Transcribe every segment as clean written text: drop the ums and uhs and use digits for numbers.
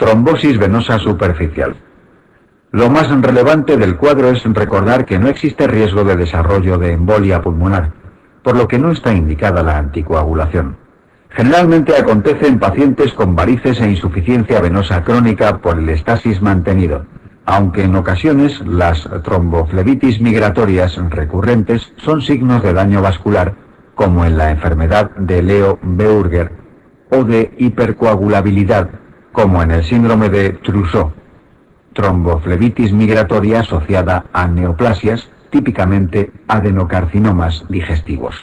Trombosis venosa superficial. Lo más relevante del cuadro es recordar que no existe riesgo de desarrollo de embolia pulmonar, por lo que no está indicada la anticoagulación. Generalmente acontece en pacientes con varices e insuficiencia venosa crónica por el estasis mantenido, aunque en ocasiones las tromboflebitis migratorias recurrentes son signos de daño vascular, como en la enfermedad de Leo-Beuger, o de hipercoagulabilidad, como en el síndrome de Trousseau, tromboflebitis migratoria asociada a neoplasias, típicamente adenocarcinomas digestivos.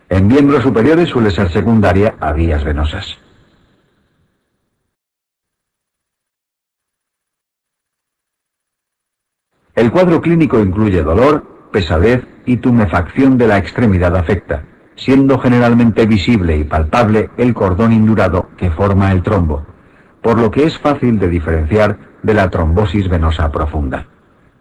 En miembros superiores suele ser secundaria a vías venosas. El cuadro clínico incluye dolor, pesadez y tumefacción de la extremidad afecta, siendo generalmente visible y palpable el cordón indurado que forma el trombo, por lo que es fácil de diferenciar de la trombosis venosa profunda.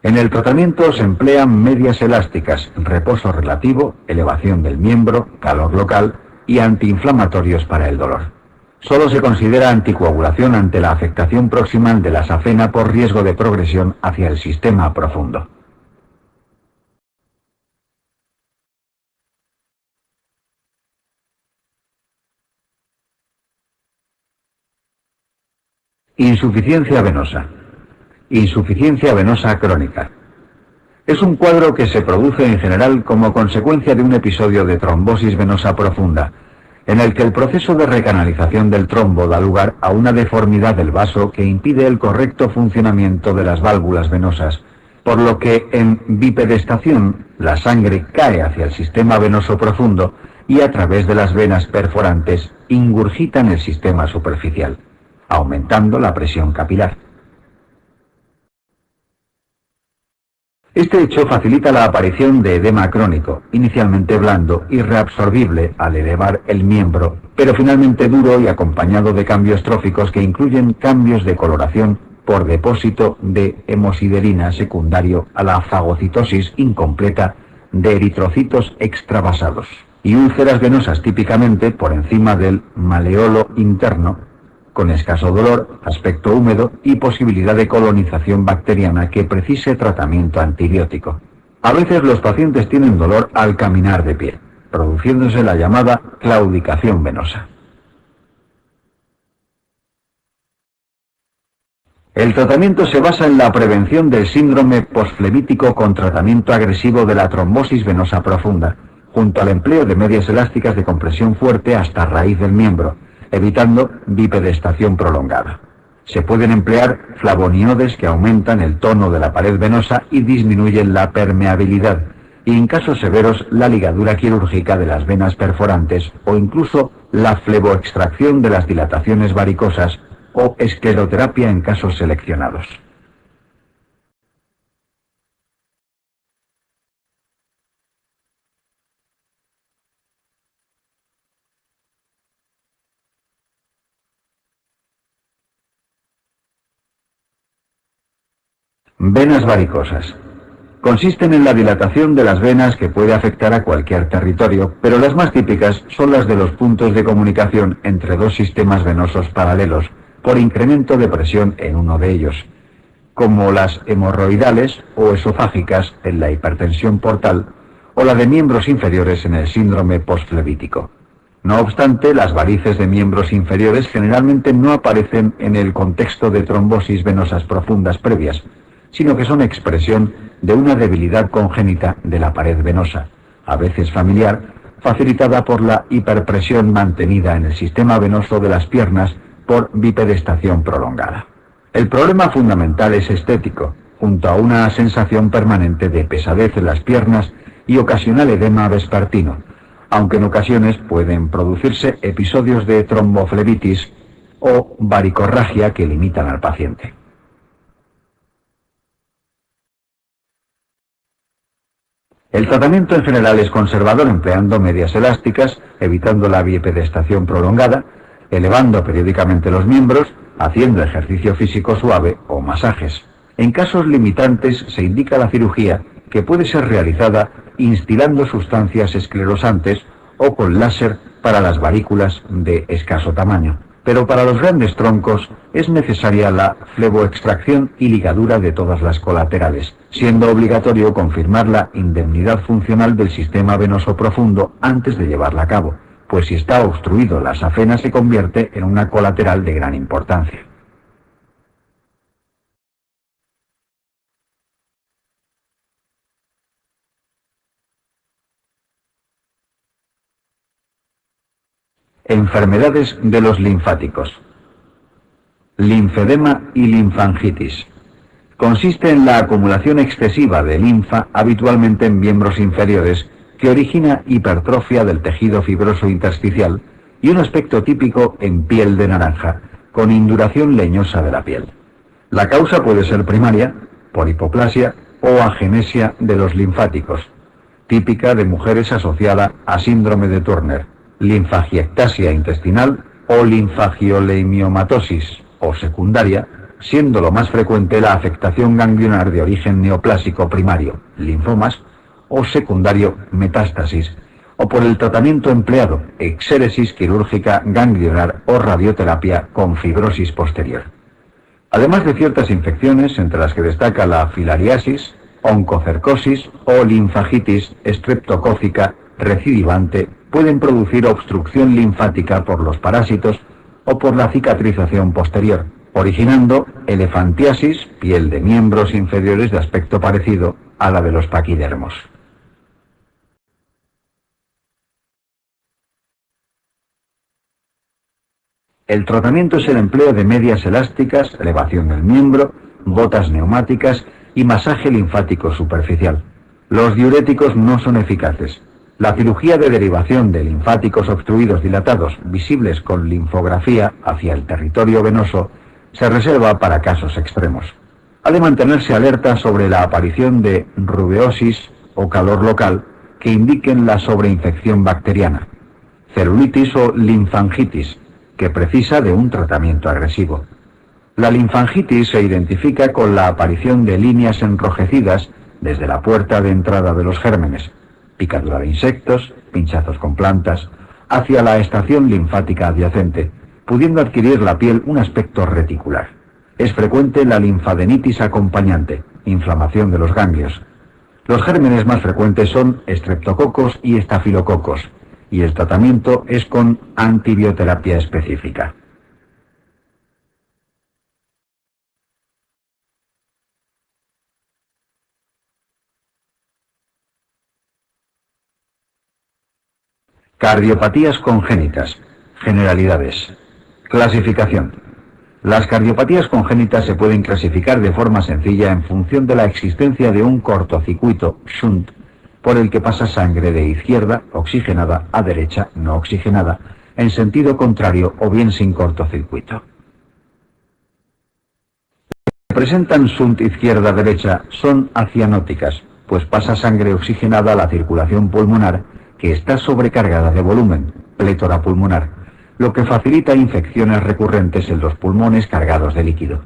En el tratamiento se emplean medias elásticas, reposo relativo, elevación del miembro, calor local y antiinflamatorios para el dolor. Solo se considera anticoagulación ante la afectación proximal de la safena por riesgo de progresión hacia el sistema profundo. Insuficiencia venosa. Insuficiencia venosa crónica. Es un cuadro que se produce en general como consecuencia de un episodio de trombosis venosa profunda, en el que el proceso de recanalización del trombo da lugar a una deformidad del vaso que impide el correcto funcionamiento de las válvulas venosas, por lo que en bipedestación la sangre cae hacia el sistema venoso profundo y a través de las venas perforantes ingurgita en el sistema superficial, aumentando la presión capilar. Este hecho facilita la aparición de edema crónico, inicialmente blando y reabsorbible al elevar el miembro, pero finalmente duro y acompañado de cambios tróficos que incluyen cambios de coloración por depósito de hemosiderina secundario a la fagocitosis incompleta de eritrocitos extravasados, y úlceras venosas típicamente por encima del maleolo interno, con escaso dolor, aspecto húmedo y posibilidad de colonización bacteriana que precise tratamiento antibiótico. A veces los pacientes tienen dolor al caminar de pie, produciéndose la llamada claudicación venosa. El tratamiento se basa en la prevención del síndrome posflebítico con tratamiento agresivo de la trombosis venosa profunda, junto al empleo de medias elásticas de compresión fuerte hasta raíz del miembro, evitando bipedestación prolongada. Se pueden emplear flavoniodes que aumentan el tono de la pared venosa y disminuyen la permeabilidad, y en casos severos la ligadura quirúrgica de las venas perforantes o incluso la fleboextracción de las dilataciones varicosas o escleroterapia en casos seleccionados. Venas varicosas. Consisten en la dilatación de las venas que puede afectar a cualquier territorio, pero las más típicas son las de los puntos de comunicación entre dos sistemas venosos paralelos, por incremento de presión en uno de ellos, como las hemorroidales o esofágicas en la hipertensión portal, o la de miembros inferiores en el síndrome posflebítico. No obstante, las varices de miembros inferiores generalmente no aparecen en el contexto de trombosis venosas profundas previas, sino que son expresión de una debilidad congénita de la pared venosa, a veces familiar, facilitada por la hiperpresión mantenida en el sistema venoso de las piernas por bipedestación prolongada. El problema fundamental es estético, junto a una sensación permanente de pesadez en las piernas y ocasional edema vespertino, aunque en ocasiones pueden producirse episodios de tromboflebitis o varicorragia que limitan al paciente. El tratamiento en general es conservador empleando medias elásticas, evitando la bipedestación prolongada, elevando periódicamente los miembros, haciendo ejercicio físico suave o masajes. En casos limitantes se indica la cirugía, que puede ser realizada instilando sustancias esclerosantes o con láser para las varículas de escaso tamaño, pero para los grandes troncos es necesaria la fleboextracción y ligadura de todas las colaterales, siendo obligatorio confirmar la indemnidad funcional del sistema venoso profundo antes de llevarla a cabo, pues si está obstruido la safena se convierte en una colateral de gran importancia. Enfermedades de los linfáticos. Linfedema y linfangitis. Consiste en la acumulación excesiva de linfa, habitualmente en miembros inferiores, que origina hipertrofia del tejido fibroso intersticial y un aspecto típico en piel de naranja, con induración leñosa de la piel. La causa puede ser primaria, por hipoplasia o agenesia de los linfáticos, típica de mujeres asociada a síndrome de Turner, linfagiectasia intestinal o linfagioleimiomatosis, o secundaria, siendo lo más frecuente la afectación ganglionar de origen neoplásico primario, linfomas, o secundario, metástasis, o por el tratamiento empleado, exéresis quirúrgica ganglionar o radioterapia con fibrosis posterior. Además de ciertas infecciones, entre las que destaca la filariasis, oncocercosis o linfagitis estreptocócica recidivante, pueden producir obstrucción linfática por los parásitos o por la cicatrización posterior, originando elefantiasis, piel de miembros inferiores de aspecto parecido a la de los paquidermos. El tratamiento es el empleo de medias elásticas, elevación del miembro, botas neumáticas y masaje linfático superficial. Los diuréticos no son eficaces. La cirugía de derivación de linfáticos obstruidos dilatados visibles con linfografía hacia el territorio venoso se reserva para casos extremos. Ha de mantenerse alerta sobre la aparición de rubeosis o calor local que indiquen la sobreinfección bacteriana, celulitis o linfangitis, que precisa de un tratamiento agresivo. La linfangitis se identifica con la aparición de líneas enrojecidas desde la puerta de entrada de los gérmenes, picadura de insectos, pinchazos con plantas, hacia la estación linfática adyacente, pudiendo adquirir la piel un aspecto reticular. Es frecuente la linfadenitis acompañante, inflamación de los ganglios. Los gérmenes más frecuentes son estreptococos y estafilococos, y el tratamiento es con antibioterapia específica. Cardiopatías congénitas. Generalidades. Clasificación. Las cardiopatías congénitas se pueden clasificar de forma sencilla en función de la existencia de un cortocircuito, shunt, por el que pasa sangre de izquierda, oxigenada, a derecha, no oxigenada, en sentido contrario o bien sin cortocircuito. Las que presentan shunt izquierda-derecha son acianóticas, pues pasa sangre oxigenada a la circulación pulmonar, que está sobrecargada de volumen, plétora pulmonar, lo que facilita infecciones recurrentes en los pulmones cargados de líquido.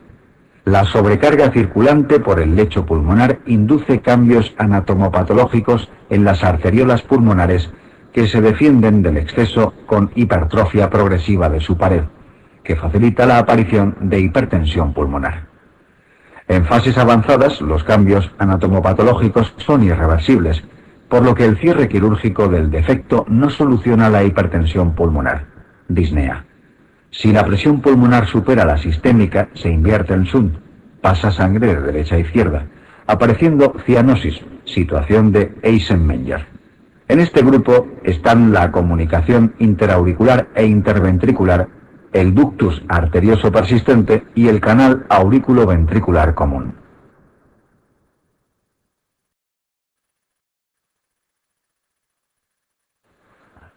La sobrecarga circulante por el lecho pulmonar induce cambios anatomopatológicos en las arteriolas pulmonares que se defienden del exceso con hipertrofia progresiva de su pared, que facilita la aparición de hipertensión pulmonar. En fases avanzadas, los cambios anatomopatológicos son irreversibles, por lo que el cierre quirúrgico del defecto no soluciona la hipertensión pulmonar, disnea. Si la presión pulmonar supera la sistémica, se invierte el shunt, pasa sangre de derecha a izquierda, apareciendo cianosis, situación de Eisenmenger. En este grupo están la comunicación interauricular e interventricular, el ductus arterioso persistente y el canal aurículo-ventricular común.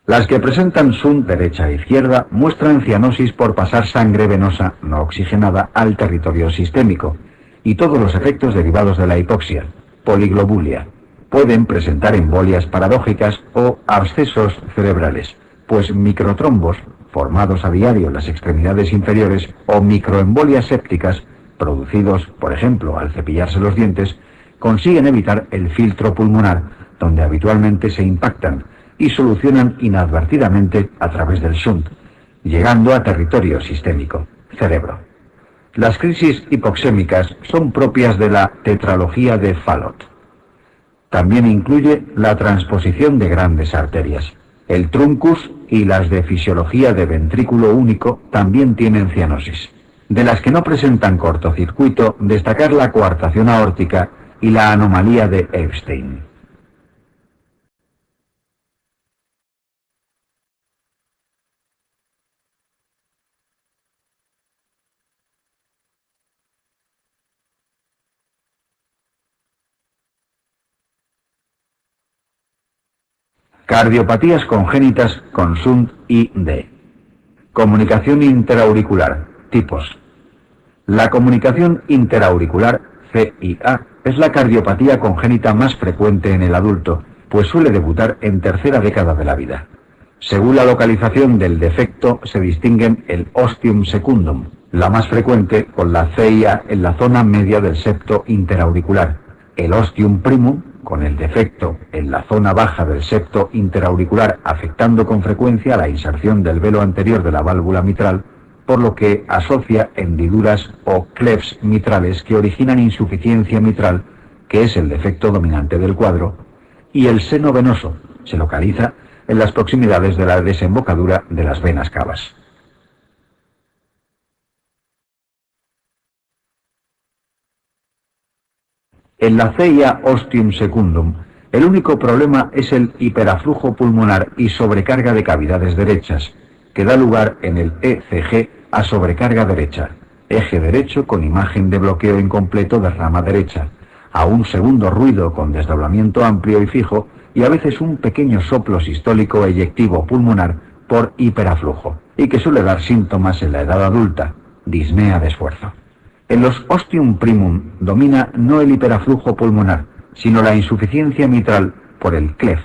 Las que presentan shunt derecha e izquierda muestran cianosis por pasar sangre venosa no oxigenada al territorio sistémico y todos los efectos derivados de la hipoxia, poliglobulia. Pueden presentar embolias paradójicas o abscesos cerebrales, pues microtrombos, formados a diario en las extremidades inferiores, o microembolias sépticas, producidos, por ejemplo, al cepillarse los dientes, consiguen evitar el filtro pulmonar, donde habitualmente se impactan, y solucionan inadvertidamente a través del shunt, llegando a territorio sistémico, cerebro. Las crisis hipoxémicas son propias de la tetralogía de Fallot. También incluye la transposición de grandes arterias. El truncus y las de fisiología de ventrículo único también tienen cianosis. De las que no presentan cortocircuito, destacar la coartación aórtica y la anomalía de Epstein. Cardiopatías congénitas con SUNT y D. Comunicación interauricular. Tipos. La comunicación interauricular, CIA, es la cardiopatía congénita más frecuente en el adulto, pues suele debutar en tercera década de la vida. Según la localización del defecto, se distinguen el ostium secundum, la más frecuente, con la CIA en la zona media del septo interauricular, el ostium primum, con el defecto en la zona baja del septo interauricular, afectando con frecuencia la inserción del velo anterior de la válvula mitral, por lo que asocia hendiduras o clefts mitrales que originan insuficiencia mitral, que es el defecto dominante del cuadro, y el seno venoso se localiza en las proximidades de la desembocadura de las venas cavas. En la CIA ostium secundum, el único problema es el hiperaflujo pulmonar y sobrecarga de cavidades derechas, que da lugar en el ECG a sobrecarga derecha, eje derecho con imagen de bloqueo incompleto de rama derecha, a un segundo ruido con desdoblamiento amplio y fijo y a veces un pequeño soplo sistólico eyectivo pulmonar por hiperaflujo, y que suele dar síntomas en la edad adulta, disnea de esfuerzo. En los ostium primum domina no el hiperaflujo pulmonar, sino la insuficiencia mitral por el clef,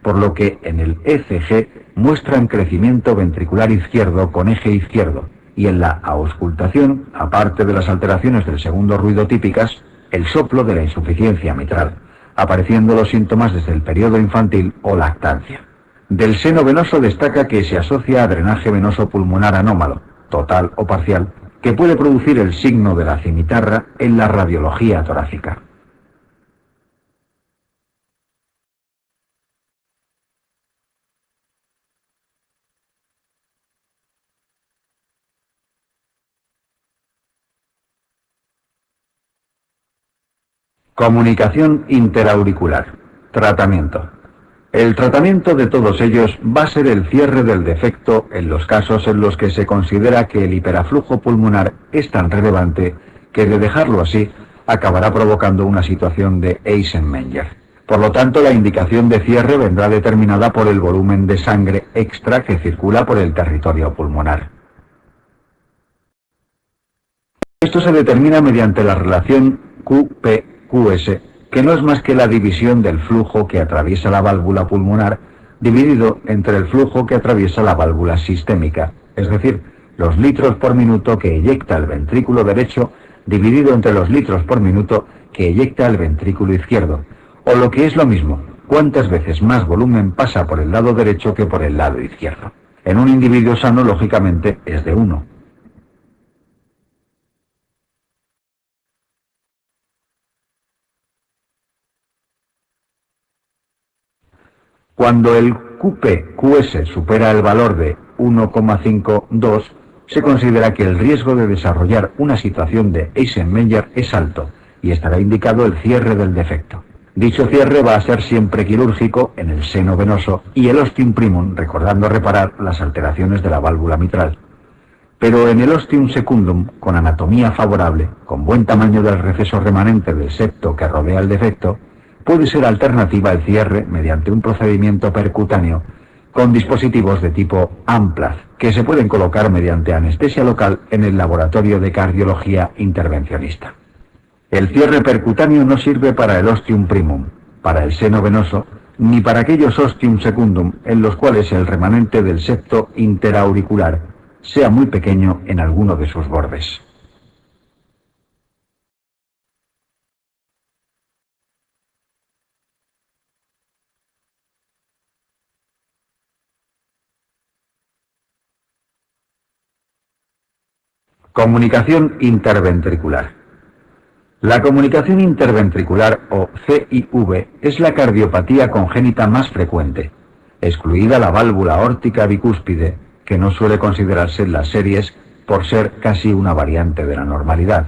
por lo que en el ECG muestran crecimiento ventricular izquierdo con eje izquierdo, y en la auscultación, aparte de las alteraciones del segundo ruido típicas, el soplo de la insuficiencia mitral, apareciendo los síntomas desde el periodo infantil o lactancia. Del seno venoso destaca que se asocia a drenaje venoso pulmonar anómalo, total o parcial, que puede producir el signo de la cimitarra en la radiología torácica. Comunicación interauricular. Tratamiento. El tratamiento de todos ellos va a ser el cierre del defecto en los casos en los que se considera que el hiperaflujo pulmonar es tan relevante que de dejarlo así acabará provocando una situación de Eisenmenger. Por lo tanto, la indicación de cierre vendrá determinada por el volumen de sangre extra que circula por el territorio pulmonar. Esto se determina mediante la relación QP-QS, que no es más que la división del flujo que atraviesa la válvula pulmonar dividido entre el flujo que atraviesa la válvula sistémica, es decir, los litros por minuto que eyecta el ventrículo derecho dividido entre los litros por minuto que eyecta el ventrículo izquierdo, o lo que es lo mismo, cuántas veces más volumen pasa por el lado derecho que por el lado izquierdo. En un individuo sano, lógicamente, es de 1. Cuando el QP-QS supera el valor de 1,52, se considera que el riesgo de desarrollar una situación de Eisenmenger es alto y estará indicado el cierre del defecto. Dicho cierre va a ser siempre quirúrgico en el seno venoso y el ostium primum, recordando reparar las alteraciones de la válvula mitral. Pero en el ostium secundum, con anatomía favorable, con buen tamaño del receso remanente del septo que rodea el defecto, puede ser alternativa el cierre mediante un procedimiento percutáneo con dispositivos de tipo Amplaz, que se pueden colocar mediante anestesia local en el laboratorio de cardiología intervencionista. El cierre percutáneo no sirve para el ostium primum, para el seno venoso, ni para aquellos ostium secundum en los cuales el remanente del septo interauricular sea muy pequeño en alguno de sus bordes. Comunicación interventricular. La comunicación interventricular, o CIV, es la cardiopatía congénita más frecuente, excluida la válvula aórtica bicúspide, que no suele considerarse en las series por ser casi una variante de la normalidad.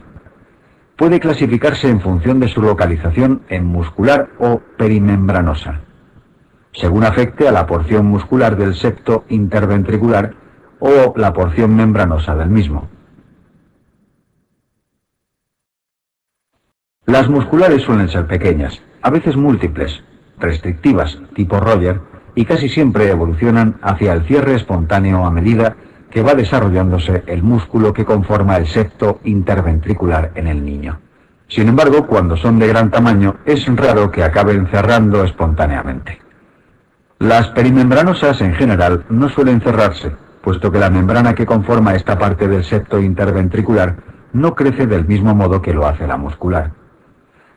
Puede clasificarse en función de su localización en muscular o perimembranosa, según afecte a la porción muscular del septo interventricular o la porción membranosa del mismo. Las musculares suelen ser pequeñas, a veces múltiples, restrictivas, tipo Roger, y casi siempre evolucionan hacia el cierre espontáneo a medida que va desarrollándose el músculo que conforma el septo interventricular en el niño. Sin embargo, cuando son de gran tamaño, es raro que acaben cerrando espontáneamente. Las perimembranosas en general no suelen cerrarse, puesto que la membrana que conforma esta parte del septo interventricular no crece del mismo modo que lo hace la muscular.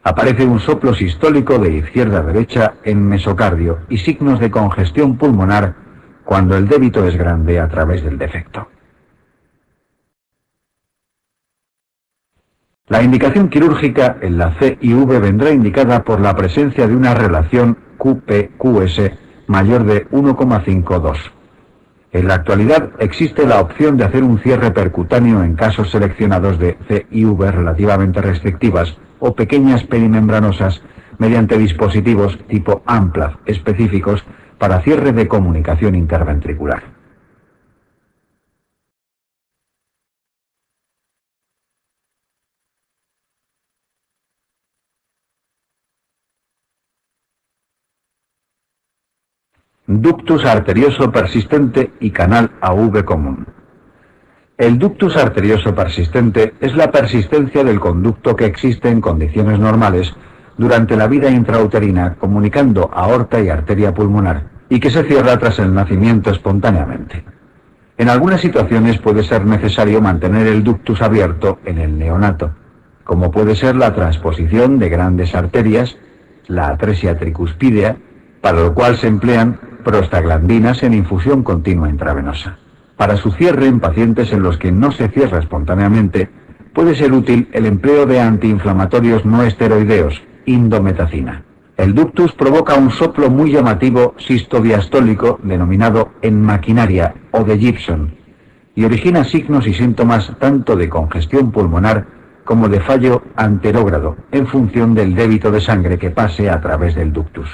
Aparece un soplo sistólico de izquierda a derecha en mesocardio y signos de congestión pulmonar cuando el débito es grande a través del defecto. La indicación quirúrgica en la CIV vendrá indicada por la presencia de una relación QP-QS mayor de 1,52. En la actualidad existe la opción de hacer un cierre percutáneo en casos seleccionados de CIV relativamente restrictivas o pequeñas perimembranosas mediante dispositivos tipo Amplav específicos para cierre de comunicación interventricular. Ductus arterioso persistente y canal AV común. El ductus arterioso persistente es la persistencia del conducto que existe en condiciones normales durante la vida intrauterina comunicando aorta y arteria pulmonar y que se cierra tras el nacimiento espontáneamente. En algunas situaciones puede ser necesario mantener el ductus abierto en el neonato, como puede ser la transposición de grandes arterias, la atresia tricuspidea, para lo cual se emplean prostaglandinas en infusión continua intravenosa. Para su cierre en pacientes en los que no se cierra espontáneamente, puede ser útil el empleo de antiinflamatorios no esteroideos, indometacina. El ductus provoca un soplo muy llamativo sistodiastólico denominado enmaquinaria o de Gibson y origina signos y síntomas tanto de congestión pulmonar como de fallo anterógrado en función del débito de sangre que pase a través del ductus.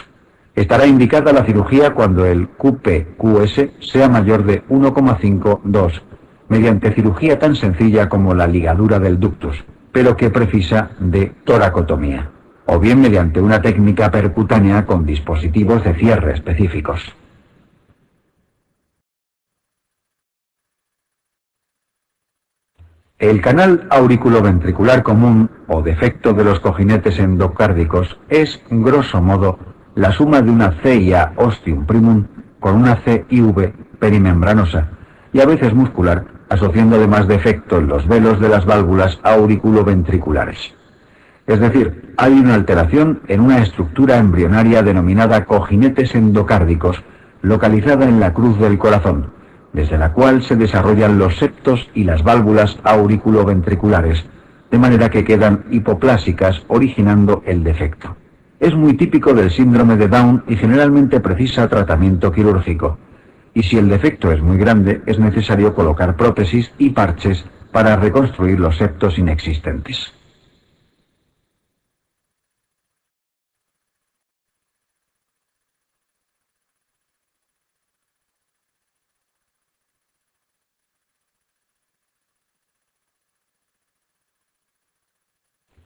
Estará indicada la cirugía cuando el QP-QS sea mayor de 1,52 mediante cirugía tan sencilla como la ligadura del ductus, pero que precisa de toracotomía, o bien mediante una técnica percutánea con dispositivos de cierre específicos. El canal auriculoventricular común, o defecto de los cojinetes endocárdicos, es, grosso modo, la suma de una CIA ostium primum con una CIV perimembranosa y a veces muscular, asociando además defecto en los velos de las válvulas auriculoventriculares. Es decir, hay una alteración en una estructura embrionaria denominada cojinetes endocárdicos, localizada en la cruz del corazón, desde la cual se desarrollan los septos y las válvulas auriculoventriculares, de manera que quedan hipoplásicas, originando el defecto. Es muy típico del síndrome de Down y generalmente precisa tratamiento quirúrgico. Y si el defecto es muy grande, es necesario colocar prótesis y parches para reconstruir los septos inexistentes.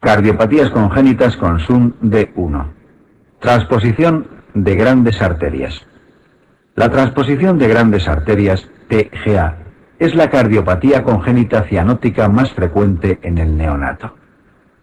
Cardiopatías congénitas con SUN D1. Transposición de grandes arterias. La transposición de grandes arterias, TGA, es la cardiopatía congénita cianótica más frecuente en el neonato.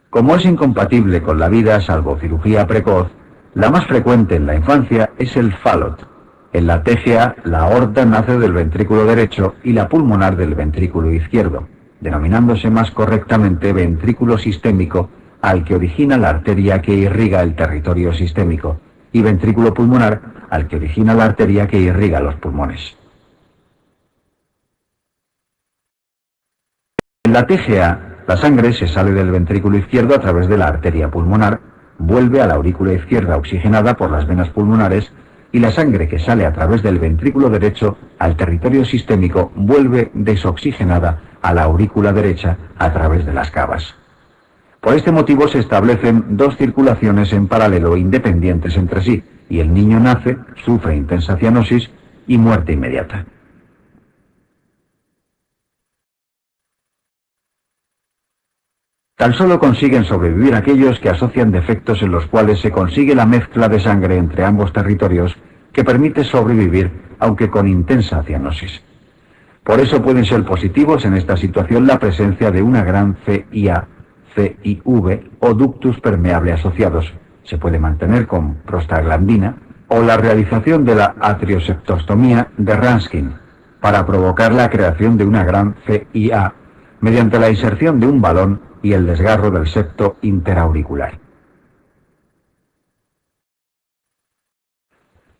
Como es incompatible con la vida salvo cirugía precoz, la más frecuente en la infancia es el Fallot. En la TGA, la aorta nace del ventrículo derecho y la pulmonar del ventrículo izquierdo, denominándose más correctamente ventrículo sistémico al que origina la arteria que irriga el territorio sistémico, y ventrículo pulmonar al que origina la arteria que irriga los pulmones. En la TGA, la sangre se sale del ventrículo izquierdo a través de la arteria pulmonar, vuelve a la aurícula izquierda oxigenada por las venas pulmonares y la sangre que sale a través del ventrículo derecho al territorio sistémico vuelve desoxigenada a la aurícula derecha a través de las cavas. Por este motivo se establecen dos circulaciones en paralelo independientes entre sí, y el niño nace, sufre intensa cianosis y muerte inmediata. Tan solo consiguen sobrevivir aquellos que asocian defectos en los cuales se consigue la mezcla de sangre entre ambos territorios que permite sobrevivir aunque con intensa cianosis. Por eso pueden ser positivos en esta situación la presencia de una gran CIA, CIV o ductus permeable asociados. Se puede mantener con prostaglandina o la realización de la atrioseptostomía de Ranskin para provocar la creación de una gran CIA mediante la inserción de un balón y el desgarro del septo interauricular.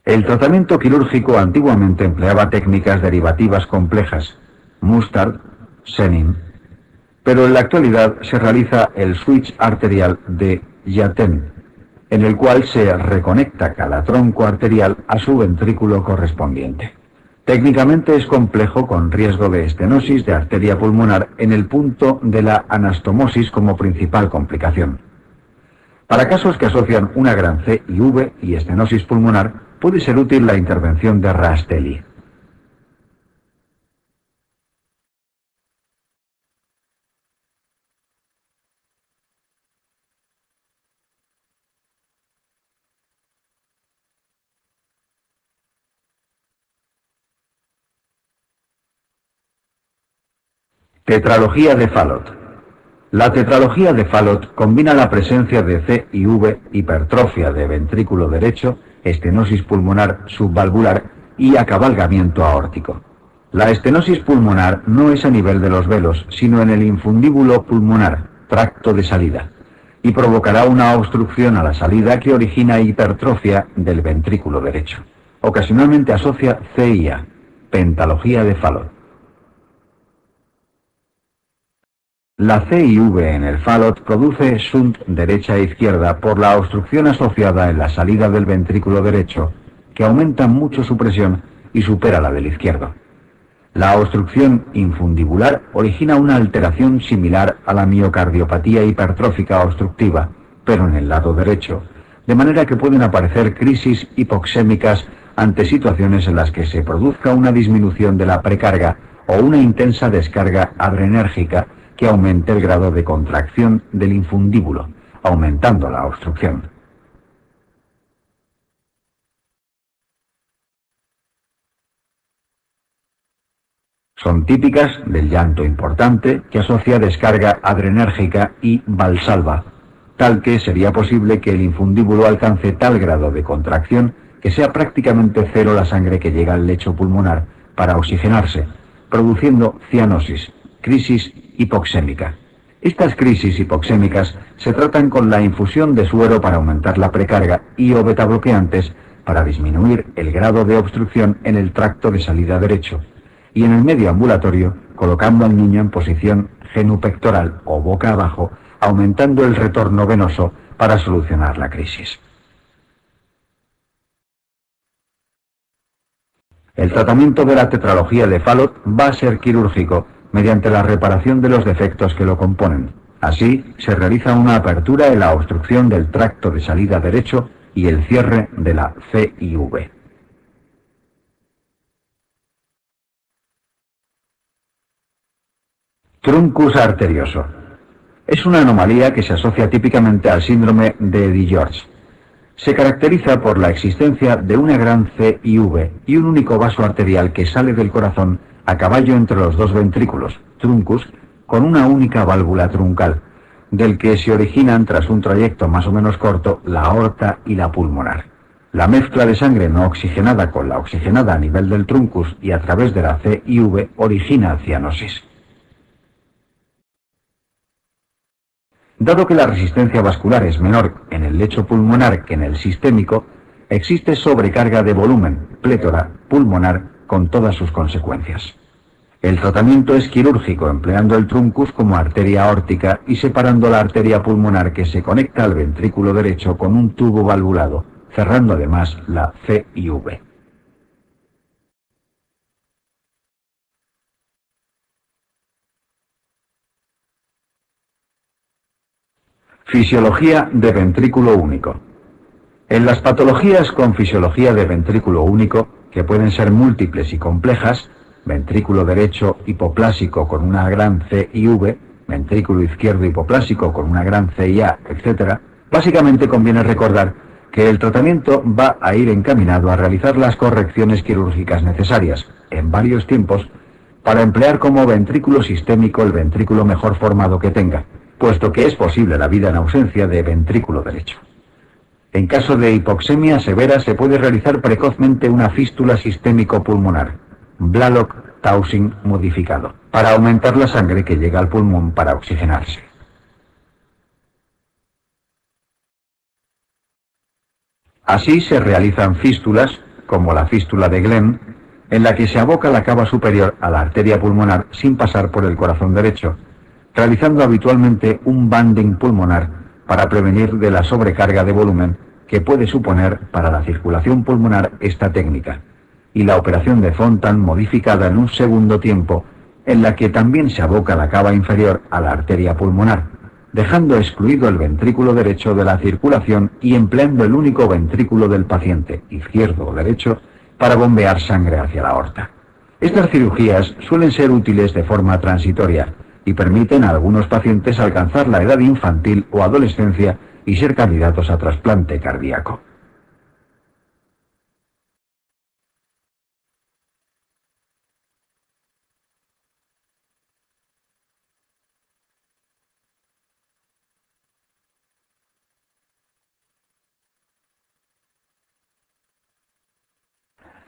El tratamiento quirúrgico antiguamente empleaba técnicas derivativas complejas, Mustard, Senin, pero en la actualidad se realiza el switch arterial de Yaten, en el cual se reconecta cada tronco arterial a su ventrículo correspondiente. Técnicamente es complejo con riesgo de estenosis de arteria pulmonar en el punto de la anastomosis como principal complicación. Para casos que asocian una gran CIV y estenosis pulmonar, puede ser útil la intervención de Rastelli. Tetralogía de Fallot. La tetralogía de Fallot combina la presencia de CIV, hipertrofia de ventrículo derecho, estenosis pulmonar subvalvular y acabalgamiento aórtico. La estenosis pulmonar no es a nivel de los velos, sino en el infundíbulo pulmonar, tracto de salida, y provocará una obstrucción a la salida que origina hipertrofia del ventrículo derecho. Ocasionalmente asocia CIA, pentalogía de Fallot. La CIV en el Fallot produce shunt derecha e izquierda por la obstrucción asociada en la salida del ventrículo derecho, que aumenta mucho su presión y supera la del izquierdo. La obstrucción infundibular origina una alteración similar a la miocardiopatía hipertrófica obstructiva, pero en el lado derecho, de manera que pueden aparecer crisis hipoxémicas ante situaciones en las que se produzca una disminución de la precarga o una intensa descarga adrenérgica que aumente el grado de contracción del infundíbulo, aumentando la obstrucción. Son típicas del llanto importante que asocia descarga adrenérgica y valsalva, tal que sería posible que el infundíbulo alcance tal grado de contracción que sea prácticamente cero la sangre que llega al lecho pulmonar para oxigenarse, produciendo cianosis, crisis hipoxémica. Estas crisis hipoxémicas se tratan con la infusión de suero para aumentar la precarga y o betabloqueantes para disminuir el grado de obstrucción en el tracto de salida derecho, y en el medio ambulatorio colocando al niño en posición genupectoral o boca abajo, aumentando el retorno venoso para solucionar la crisis. El tratamiento de la tetralogía de Fallot va a ser quirúrgico mediante la reparación de los defectos que lo componen. Así, se realiza una apertura en la obstrucción del tracto de salida derecho y el cierre de la CIV. Truncus arterioso. Es una anomalía que se asocia típicamente al síndrome de Eddy-George. Se caracteriza por la existencia de una gran CIV y un único vaso arterial que sale del corazón a caballo entre los dos ventrículos, truncus, con una única válvula truncal, del que se originan tras un trayecto más o menos corto la aorta y la pulmonar. La mezcla de sangre no oxigenada con la oxigenada a nivel del truncus y a través de la CIV origina cianosis. Dado que la resistencia vascular es menor en el lecho pulmonar que en el sistémico, existe sobrecarga de volumen, plétora, pulmonar, con todas sus consecuencias. El tratamiento es quirúrgico, empleando el truncus como arteria aórtica y separando la arteria pulmonar que se conecta al ventrículo derecho con un tubo valvulado, cerrando además la C y V. Fisiología de ventrículo único. En las patologías con fisiología de ventrículo único, que pueden ser múltiples y complejas, ventrículo derecho hipoplásico con una gran C y V, ventrículo izquierdo hipoplásico con una gran C y A, etc., básicamente conviene recordar que el tratamiento va a ir encaminado a realizar las correcciones quirúrgicas necesarias, en varios tiempos, para emplear como ventrículo sistémico el ventrículo mejor formado que tenga, puesto que es posible la vida en ausencia de ventrículo derecho. En caso de hipoxemia severa se puede realizar precozmente una fístula sistémico-pulmonar, Blalock-Taussig modificado, para aumentar la sangre que llega al pulmón para oxigenarse. Así se realizan fístulas, como la fístula de Glenn, en la que se aboca la cava superior a la arteria pulmonar sin pasar por el corazón derecho, realizando habitualmente un banding pulmonar para prevenir de la sobrecarga de volumen que puede suponer para la circulación pulmonar esta técnica, y la operación de Fontan modificada en un segundo tiempo, en la que también se aboca la cava inferior a la arteria pulmonar, dejando excluido el ventrículo derecho de la circulación y empleando el único ventrículo del paciente, izquierdo o derecho, para bombear sangre hacia la aorta. Estas cirugías suelen ser útiles de forma transitoria y permiten a algunos pacientes alcanzar la edad infantil o adolescencia y ser candidatos a trasplante cardíaco.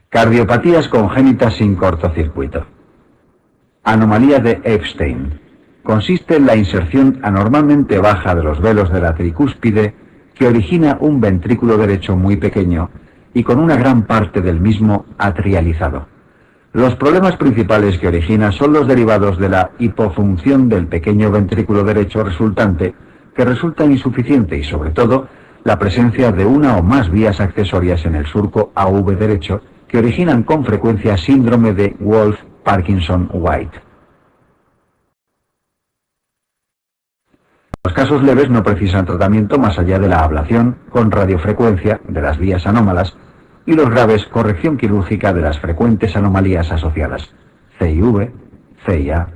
Cardiopatías congénitas sin cortocircuito. Anomalía de Epstein. Consiste en la inserción anormalmente baja de los velos de la tricúspide que origina un ventrículo derecho muy pequeño y con una gran parte del mismo atrializado. Los problemas principales que origina son los derivados de la hipofunción del pequeño ventrículo derecho resultante, que resulta insuficiente, y sobre todo la presencia de una o más vías accesorias en el surco AV derecho que originan con frecuencia síndrome de Wolff-Parkinson-White. Los casos leves no precisan tratamiento más allá de la ablación con radiofrecuencia de las vías anómalas y los graves corrección quirúrgica de las frecuentes anomalías asociadas, CIV, CIA.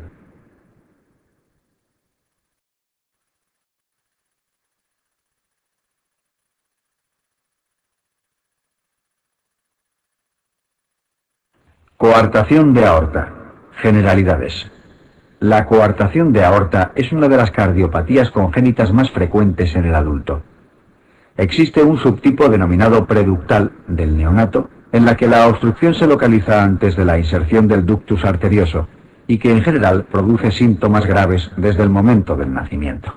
Coartación de aorta. Generalidades. La coartación de aorta es una de las cardiopatías congénitas más frecuentes en el adulto. Existe un subtipo denominado preductal del neonato, en la que la obstrucción se localiza antes de la inserción del ductus arterioso y que en general produce síntomas graves desde el momento del nacimiento.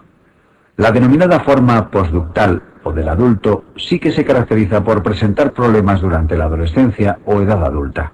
La denominada forma postductal o del adulto sí que se caracteriza por presentar problemas durante la adolescencia o edad adulta.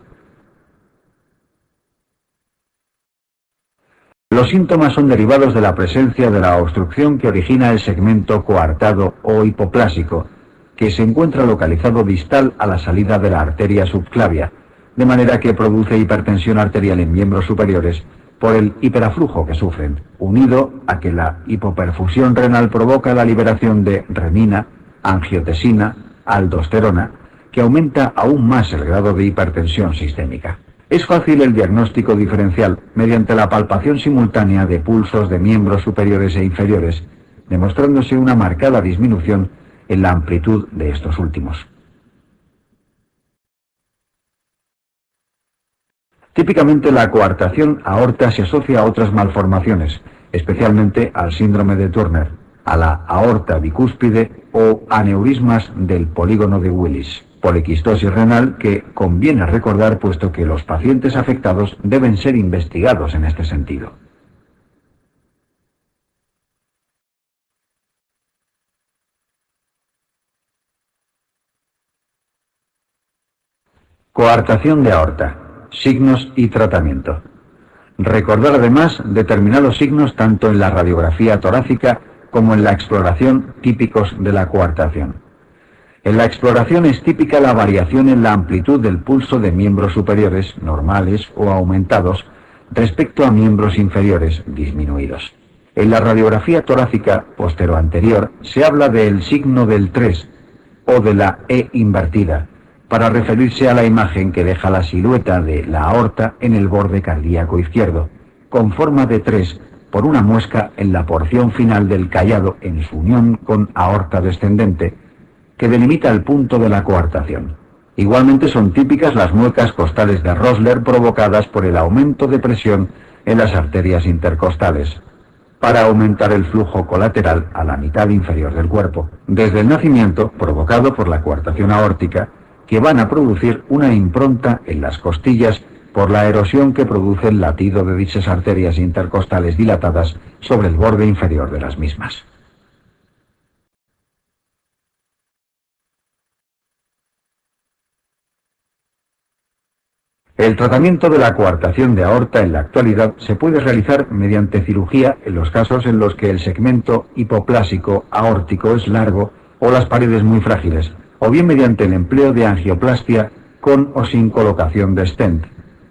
Los síntomas son derivados de la presencia de la obstrucción que origina el segmento coartado o hipoplásico, que se encuentra localizado distal a la salida de la arteria subclavia, de manera que produce hipertensión arterial en miembros superiores por el hiperaflujo que sufren, unido a que la hipoperfusión renal provoca la liberación de renina, angiotensina, aldosterona, que aumenta aún más el grado de hipertensión sistémica. Es fácil el diagnóstico diferencial mediante la palpación simultánea de pulsos de miembros superiores e inferiores, demostrándose una marcada disminución en la amplitud de estos últimos. Típicamente la coartación aorta se asocia a otras malformaciones, especialmente al síndrome de Turner, a la aorta bicúspide o aneurismas del polígono de Willis. Poliquistosis renal que conviene recordar puesto que los pacientes afectados deben ser investigados en este sentido. Coartación de aorta. Signos y tratamiento. Recordar además determinados signos tanto en la radiografía torácica como en la exploración típicos de la coartación. En la exploración es típica la variación en la amplitud del pulso de miembros superiores, normales o aumentados, respecto a miembros inferiores, disminuidos. En la radiografía torácica postero-anterior se habla del signo del 3 o de la E invertida, para referirse a la imagen que deja la silueta de la aorta en el borde cardíaco izquierdo, con forma de 3 por una muesca en la porción final del callado en su unión con aorta descendente, que delimita el punto de la coartación. Igualmente son típicas las muecas costales de Rosler provocadas por el aumento de presión en las arterias intercostales, para aumentar el flujo colateral a la mitad inferior del cuerpo, desde el nacimiento, provocado por la coartación aórtica, que van a producir una impronta en las costillas por la erosión que produce el latido de dichas arterias intercostales dilatadas sobre el borde inferior de las mismas. El tratamiento de la coartación de aorta en la actualidad se puede realizar mediante cirugía en los casos en los que el segmento hipoplásico aórtico es largo o las paredes muy frágiles, o bien mediante el empleo de angioplastia con o sin colocación de stent,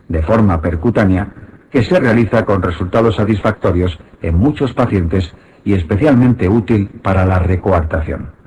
de forma percutánea, que se realiza con resultados satisfactorios en muchos pacientes y especialmente útil para la recoartación.